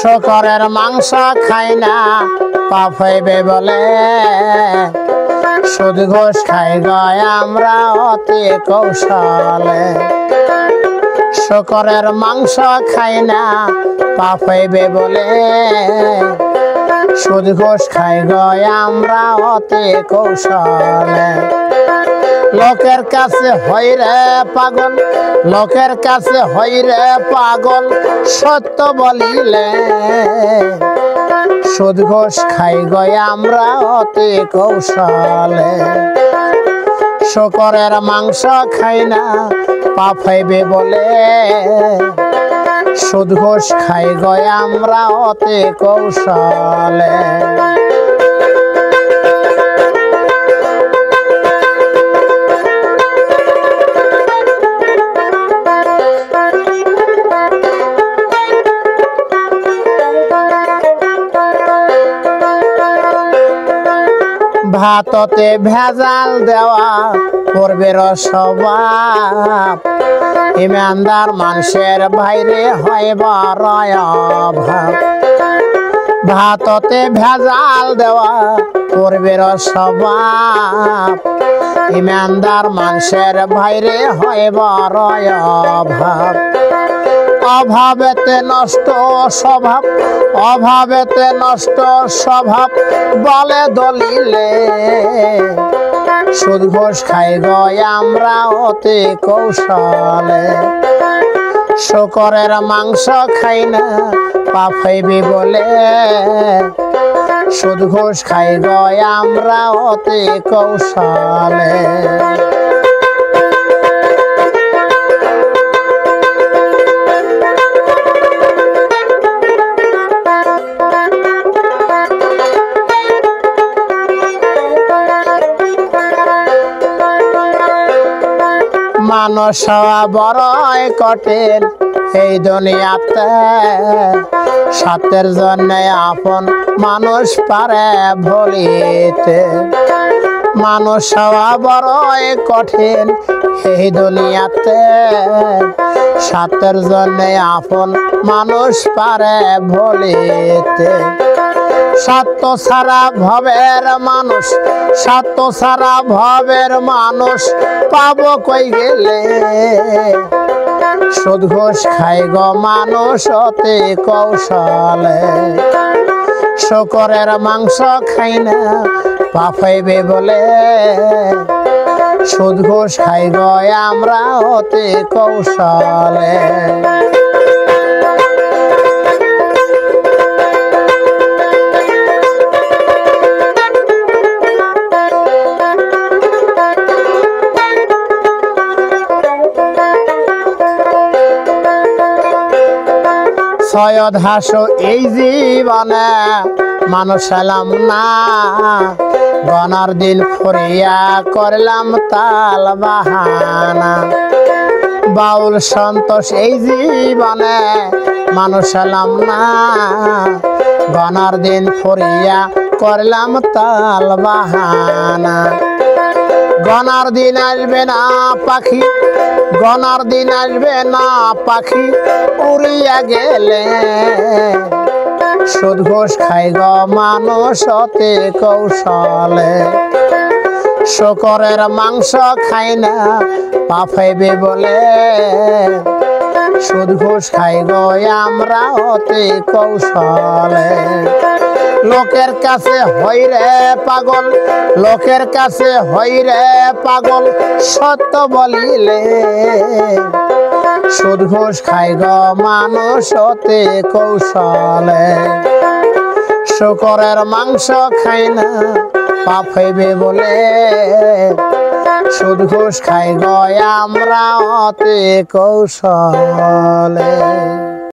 শূকরের মাংস খাই না পাপ হইবে বলে, সুদ ঘোষ খাই গয় আমরা অতি কৌশলে। শূকরের মাংস খাই না পাপ হইবে বলে, সুদ ঘোষ খাই গয় আমরা অতি কৌশলে। লোকের কাছে হইরে পাগল, লোকের কাছে হইরে পাগল, সত্য বলিলে সুদ ঘোষ খাই গয় আমরা অতি কৌশলে। শূকরের মাংস খাই না পাপ হইবে বলে, সুদ ঘোষ খাই গয় আমরা অতি কৌশলে। ভাততে ভেজাল দেওয়া পূর্বের স্বভাব, ইমানদার মানুষের বাইরে হয় বড় অভাব। ভাততে ভেজাল দেওয়া পূর্বের স্বভাব, ইমানদার মানুষের বাইরে হয় বড় অভাব। অভাবেতে নষ্ট স্বভাব, অভাবেতে নষ্ট স্বভাব বলে দলিলে, সুদ ঘোষ খাই গয় আমরা অতি কৌশলে। শূকরের মাংস খাই না পাপ হইবে বলে, সুদ ঘোষ খাই গয় আমরা অতি কৌশলে। মানুষ হওয়া বড়ই কঠিন এই দুনিয়াতে, স্বার্থের জন্য আপন মানুষ পারে ভুলিতে। মানুষ হওয়া বড়ই কঠিন এই দুনিয়াতে, স্বার্থের জন্য আপন মানুষ পারে ভুলিতে। স্বার্থ ছাড়া ভবের মানুষ, স্বার্থ ছাড়া ভবের মানুষ পাবো কই গেলে, সুদ ঘোষ খাই গো মানুষ অতি কৌশলে। শূকরের মাংস খাই না পাপ হইবে বলে, সুদ ঘোষ খাই গয় আমরা অতি কৌশলে। সৈয়দ হাসো এই জীবনে মানুষ এলাম না, গনার দিন ফুরিয়া করলাম তাল বাহানা। বাউল সন্তোষ এই জীবনে মানুষ এলাম না, গনার দিন ফুরিয়া করলাম তাল বাহানা। গনার দিন আসবে না পাখি, গনার দিন আসবে না পাখি উড়িয়া গেলে, সুদ ঘোষ খাই গো মানুষ অতি কৌশলে। শূকরের মাংস খাই না পাপ হইবে বলে, সুদ ঘোষ খাই গো আমরা অতি কৌশলে। লোকের কাছে হইরে পাগল, লোকের কাছে হইরে পাগল, সত্য বলিলে সুদ ঘোষ খাই গো মানুষ অতি কৌশলে। শূকরের মাংস খাই না পাপ হইবে বলে, সুদ ঘোষ খাই গো আমরা অতি কৌশলে।